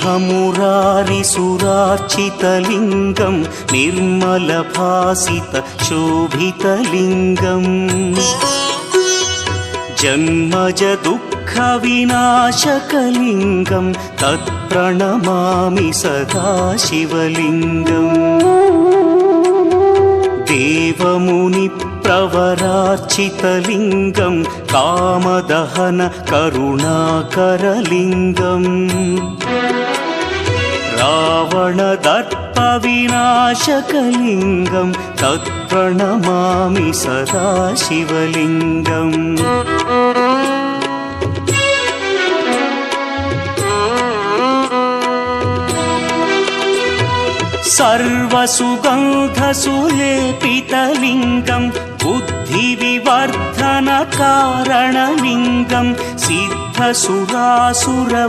ब्रह्ममुरारिसुरार्चितलिङ्गं निर्मलभासितशोभितलिङ्गम् जन्मजदुःखविनाशकलिङ्गं तत्प्रणमामि सदा शिवलिङ्गम् देवमुनिप्रवरार्चितलिङ्गं कामदहन करुणाकरलिङ्गम् रावणदर्पविनाशकलिङ्गं तत्प्रणमामि सदा शिवलिङ्गम् सर्वसुगन्धसुलेपितलिङ्गं बुद्धिविवर्धनकारणलिङ्गं सिद्धसुरासुरवन्द्यकलिङ्गं